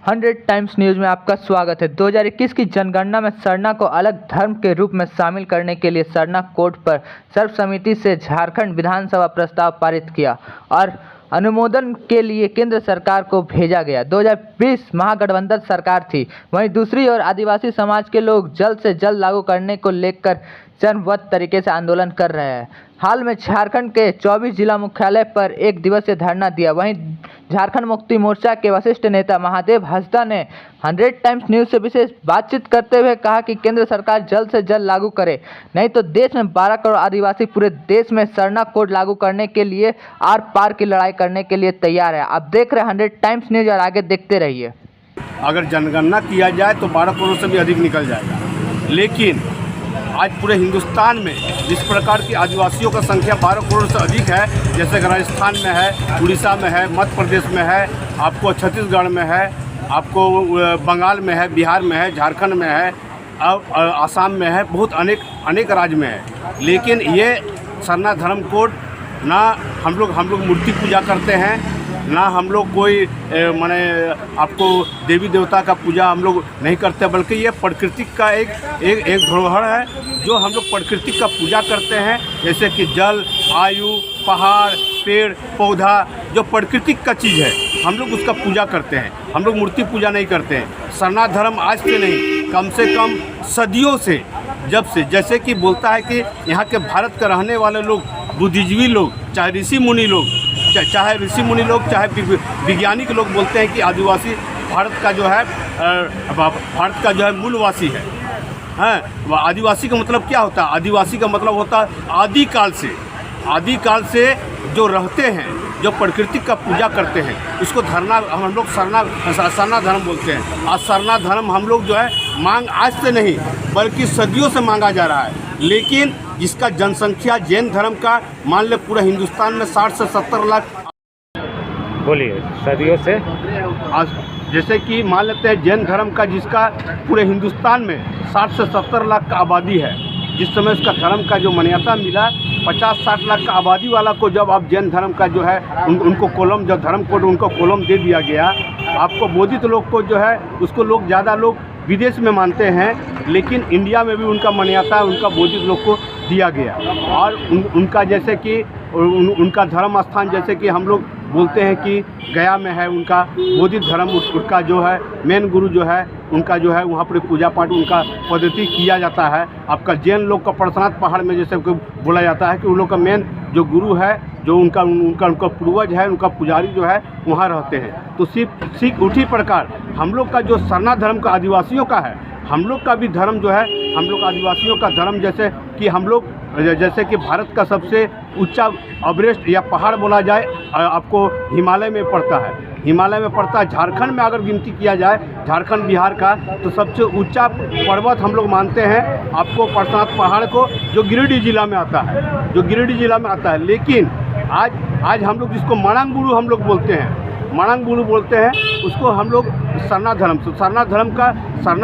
100 times news में आपका स्वागत है। 2021 की जनगणना में सरना को अलग धर्म के रूप में शामिल करने के लिए सरना कोड पर सर्वसम्मति से झारखंड विधानसभा प्रस्ताव पारित किया और अनुमोदन के लिए केंद्र सरकार को भेजा गया। 2020 महागठबंधन सरकार थी, वहीं दूसरी ओर आदिवासी समाज के लोग जल्द से जल्द लागू करने को लेकर चरणबद्ध तरीके से आंदोलन कर रहे हैं। हाल में झारखंड के 24 जिला मुख्यालय पर एक दिवसीय धरना दिया। वहीं झारखंड मुक्ति मोर्चा के वरिष्ठ नेता महादेव हंसदा ने 100 टाइम्स न्यूज से विशेष बातचीत करते हुए कहा कि केंद्र सरकार जल्द से जल्द लागू करे, नहीं तो देश में 12 करोड़ आदिवासी पूरे देश में सरना कोड लागू करने के लिए आर पार की लड़ाई करने के लिए तैयार है। आप देख रहे हैं 100 टाइम्स न्यूज और आगे देखते रहिए। अगर जनगणना किया जाए तो 12 करोड़ से भी अधिक निकल जाएगा, लेकिन आज पूरे हिंदुस्तान में जिस प्रकार की आदिवासियों का संख्या 12 करोड़ से अधिक है, जैसे राजस्थान में है, उड़ीसा में है, मध्य प्रदेश में है, आपको छत्तीसगढ़ में है, आपको बंगाल में है, बिहार में है, झारखंड में है, अब आसाम में है, बहुत अनेक राज्य में है। लेकिन ये सरना धर्म कोड ना हम लोग मूर्ति पूजा करते हैं, ना हम लोग कोई माने आपको देवी देवता का पूजा हम लोग नहीं करते, बल्कि ये प्रकृति का एक धरोहर है जो हम लोग प्रकृति का पूजा करते हैं। जैसे कि जल, आयु, पहाड़, पेड़ पौधा जो प्राकृतिक का चीज़ है, हम लोग उसका पूजा करते हैं। हम लोग मूर्ति पूजा नहीं करते हैं। सरना धर्म आज से नहीं, कम से कम सदियों से, जब से, जैसे कि बोलता है कि यहाँ के भारत के रहने वाले लोग, बुद्धिजीवी लोग, चाहे ऋषि मुनि लोग, चाहे वैज्ञानिक लोग बोलते हैं कि आदिवासी भारत का जो है मूलवासी है। आदिवासी का मतलब क्या होता है? आदिवासी का मतलब होता है आदिकाल से जो रहते हैं, जो प्रकृति का पूजा करते हैं, उसको हम लोग सरना धर्म बोलते हैं। और सरना धर्म हम लोग जो है मांग आज से नहीं बल्कि सदियों से मांगा जा रहा है। लेकिन जिसका जनसंख्या जैन धर्म का मान ले पूरे हिंदुस्तान में 60 से 70 लाख, बोलिए, सदियों से, जैसे कि मान लेते हैं जैन धर्म का जिसका पूरे हिंदुस्तान में 60 से 70 लाख का आबादी है। जिस समय उसका धर्म का जो मान्यता मिला, 50-60 लाख का आबादी वाला को जब आप जैन धर्म का जो है उनको कॉलम, जो धर्म कोड उनको कॉलम दे दिया गया। आपको बोधित लोग को जो है उसको लोग ज़्यादा लोग विदेश में मानते हैं, लेकिन इंडिया में भी उनका मान्यता उनका बोधित लोग को दिया गया। और उनका जैसे कि उनका धर्म स्थान, जैसे कि हम लोग बोलते हैं कि गया में है उनका बोधित धर्म, उसका जो है मेन गुरु जो है उनका जो है वहाँ पर पूजा पाठ उनका पद्धति किया जाता है। आपका जैन लोग का पार्श्वनाथ पहाड़ में जैसे बोला जाता है कि उन लोग का मेन जो गुरु है, जो उनका पूर्वज है, उनका पुजारी जो है वहाँ रहते हैं। तो सिर्फ उसी प्रकार हम लोग का जो सरना धर्म का आदिवासियों का है, हम लोग का भी धर्म जो है, हम लोग आदिवासियों का धर्म जैसे कि हम लोग जैसे कि भारत का सबसे ऊंचा एवरेस्ट या पहाड़ बोला जाए आपको हिमालय में पड़ता है। हिमालय में पड़ता है। झारखंड में अगर गिनती किया जाए, झारखंड बिहार का, तो सबसे ऊंचा पर्वत हम लोग मानते हैं आपको पार्श्वनाथ पहाड़ को, जो गिरिडीह जिला में आता है। लेकिन आज हम लोग जिसको माणांग बुरु हम लोग बोलते हैं, उसको हम लोग सरना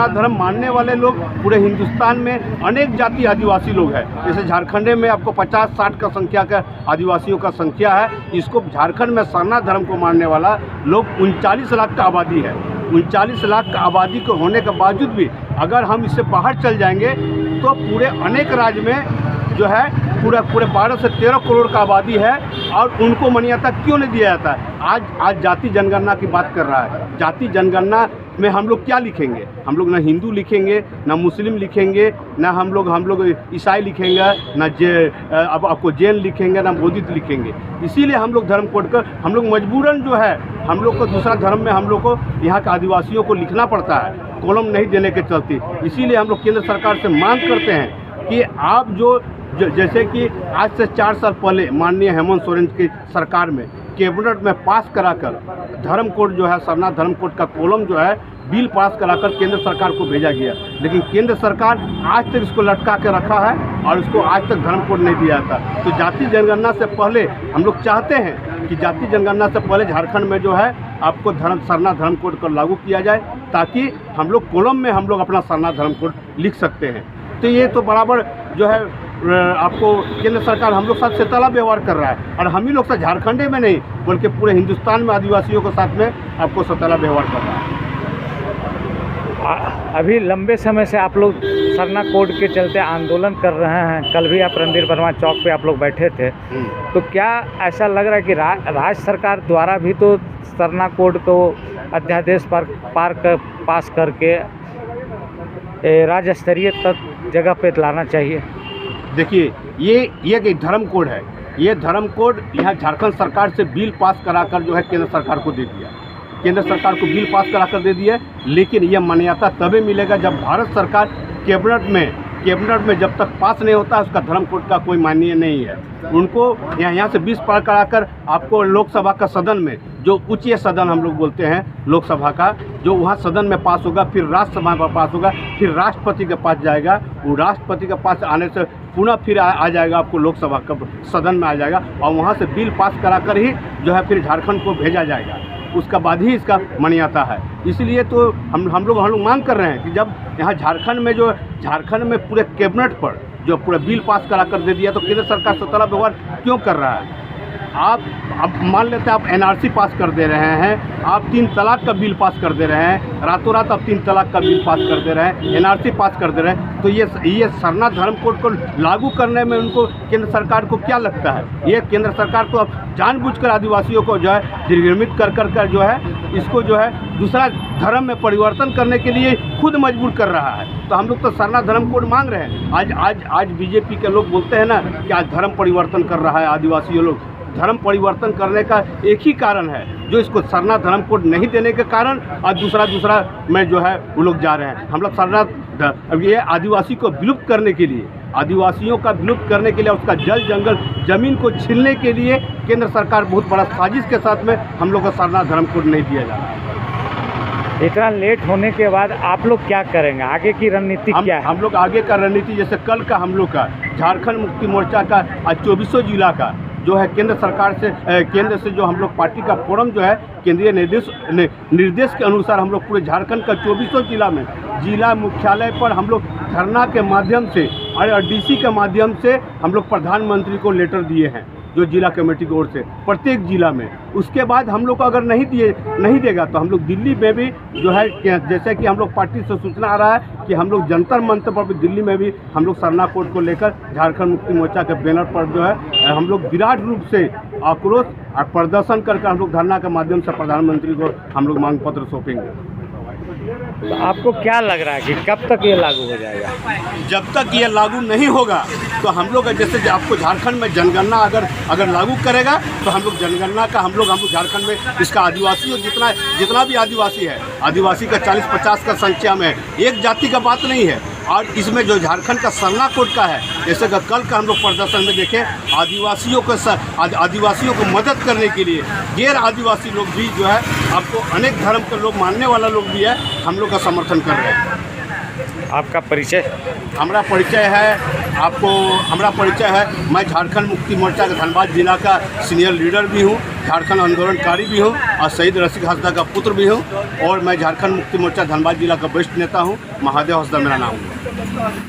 धर्म मानने वाले लोग पूरे हिंदुस्तान में अनेक जाति आदिवासी लोग हैं। जैसे झारखंड में आपको 50-60 का संख्या का आदिवासियों का संख्या है। इसको झारखंड में सरना धर्म को मानने वाला लोग 39 लाख का आबादी है। 39 लाख का आबादी को होने के बावजूद भी अगर हम इससे बाहर चल जाएंगे तो पूरे अनेक राज्य में जो है पूरे 12 से 13 करोड़ का आबादी है, और उनको मान्यता क्यों नहीं दिया जाता है? आज जाति जनगणना की बात कर रहा है। जाति जनगणना में हम लोग क्या लिखेंगे? हम लोग ना हिंदू लिखेंगे, ना मुस्लिम लिखेंगे, ना हम लोग ईसाई लिखेंगे, ना अब आपको जैन लिखेंगे, ना बौद्धिस्ट लिखेंगे। इसीलिए हम लोग धर्म कोड कर हम लोग मजबूरन जो है हम लोग को दूसरा धर्म में हम लोग को यहाँ के आदिवासियों को लिखना पड़ता है, कॉलम नहीं देने के चलते। इसीलिए हम लोग केंद्र सरकार से मांग करते हैं कि आप जैसे कि आज से 4 साल पहले माननीय हेमंत सोरेन की सरकार में कैबिनेट में पास कराकर धर्म कोड जो है, सरना धर्म कोड का कॉलम जो है बिल पास कराकर केंद्र सरकार को भेजा गया। लेकिन केंद्र सरकार आज तक इसको लटका के रखा है और उसको आज तक धर्म कोड नहीं दिया था। तो जाति जनगणना से पहले हम लोग चाहते हैं कि जाति जनगणना से पहले झारखंड में जो है आपको सरना धर्म कोड को लागू किया जाए, ताकि हम लोग कॉलम में हम लोग अपना सरना धर्म कोड लिख सकते हैं। तो ये तो बराबर जो है आपको केंद्र सरकार हम लोग साथ सौतेला व्यवहार कर रहा है, और हम ही लोग साथ झारखंड में नहीं बल्कि पूरे हिंदुस्तान में आदिवासियों के साथ में आपको सौतेला व्यवहार कर रहा है। अभी लंबे समय से आप लोग सरना कोड के चलते आंदोलन कर रहे हैं। कल भी आप रणधीर वर्मा चौक पे आप लोग बैठे थे, तो क्या ऐसा लग रहा है कि राज्य सरकार द्वारा भी तो सरना कोड को अध्यादेश पर पास करके राज्य स्तरीय तक जगह पे लाना चाहिए? देखिए, ये एक धर्म कोड है। ये धर्म कोड यहाँ झारखंड सरकार से बिल पास कराकर जो है केंद्र सरकार को दे दिया। केंद्र सरकार को बिल पास कराकर दे दिया, लेकिन यह मान्यता तभी मिलेगा जब भारत सरकार कैबिनेट में जब तक पास नहीं होता उसका धर्म कोड का कोई मान्य नहीं है। उनको यहाँ से 20 पार कराकर आपको लोकसभा का सदन में, जो उच्च सदन हम लोग बोलते हैं लोकसभा का, जो वहाँ सदन में पास होगा, फिर राज्यसभा में पास होगा, फिर राष्ट्रपति के पास जाएगा। वो राष्ट्रपति के पास आने से पुनः फिर आ जाएगा आपको लोकसभा का सदन में आ जाएगा, और वहाँ से बिल पास कराकर ही जो है फिर झारखंड को भेजा जाएगा। उसका बाद ही इसका मान्यता है। इसलिए तो हम लोग मांग कर रहे हैं कि जब यहाँ झारखंड में पूरे कैबिनेट पर जो पूरा बिल पास करा कर दे दिया, तो केंद्र सरकार स्वतंत्र व्यवहार क्यों कर रहा है? आप अब मान लेते हैं आप एनआरसी पास कर दे रहे हैं, आप 3 तलाक का बिल पास कर दे रहे हैं, रातों रात आप 3 तलाक का बिल पास कर दे रहे हैं, एनआरसी पास कर दे रहे हैं, तो ये सरना धर्म कोड को लागू करने में उनको केंद्र सरकार को क्या लगता है? ये केंद्र सरकार तो अब जानबूझकर आदिवासियों को जो है निर्गमित कर जो है इसको जो है दूसरा धर्म में परिवर्तन करने के लिए खुद मजबूर कर रहा है। तो हम लोग तो सरना धर्म कोड मांग रहे हैं। आज बीजेपी के लोग बोलते हैं ना कि आज धर्म परिवर्तन कर रहा है आदिवासी लोग। धर्म परिवर्तन करने का एक ही कारण है, जो इसको सरना धर्म कोड नहीं देने के कारण आज दूसरा में जो है वो लोग जा रहे हैं। हम लोग सरना अब ये आदिवासी को विलुप्त करने के लिए, आदिवासियों का विलुप्त करने के लिए, उसका जल जंगल जमीन को छीनने के लिए केंद्र सरकार बहुत बड़ा साजिश के साथ में हम लोग को सरना धर्म कोड नहीं दिया जा रहा है। इतना लेट होने के बाद आप लोग क्या करेंगे? आगे की रणनीति क्या है? हम लोग आगे का रणनीति, जैसे कल का हम लोग का झारखंड मुक्ति मोर्चा का आज 24 जिला का जो है केंद्र सरकार से केंद्र से जो हम लोग पार्टी का फोरम जो है केंद्रीय निर्देश के अनुसार हम लोग पूरे झारखंड का 24 जिला में जिला मुख्यालय पर हम लोग धरना के माध्यम से और डीसी के माध्यम से हम लोग प्रधानमंत्री को लेटर दिए हैं, जो जिला कमेटी की ओर से प्रत्येक जिला में। उसके बाद हम लोग को अगर नहीं देगा तो हम लोग दिल्ली में भी जो है, जैसे कि हम लोग पार्टी से सूचना आ रहा है कि हम लोग जंतर मंतर पर भी दिल्ली में भी हम लोग सरना कोड को लेकर झारखंड मुक्ति मोर्चा के बैनर पर जो है हम लोग विराट रूप से आक्रोश और प्रदर्शन करके हम लोग धरना के माध्यम से प्रधानमंत्री को हम लोग मांग पत्र सौंपेंगे। तो आपको क्या लग रहा है कि कब तक ये लागू हो जाएगा? जब तक ये लागू नहीं होगा तो हम लोग, जैसे आपको झारखंड में जनगणना अगर लागू करेगा तो हम लोग जनगणना का हम लोग झारखंड में इसका आदिवासी जितना भी आदिवासी है, आदिवासी का 40-50 का संख्या में एक जाति का बात नहीं है। और इसमें जो झारखंड का सरना कोड का है, जैसे कल का हम लोग प्रदर्शन में देखें, आदिवासियों को मदद करने के लिए गैर आदिवासी लोग भी जो है, आपको अनेक धर्म के लोग मानने वाला लोग भी है, हम लोग का समर्थन कर रहे हैं। आपका परिचय? हमारा परिचय है, मैं झारखंड मुक्ति मोर्चा के धनबाद जिला का सीनियर लीडर भी हूँ, झारखंड आंदोलनकारी भी हूँ और शहीद रसिक हंसदा का पुत्र भी हूँ, और मैं झारखंड मुक्ति मोर्चा धनबाद जिला का वरिष्ठ नेता हूँ। महादेव हंसदा मेरा नाम है।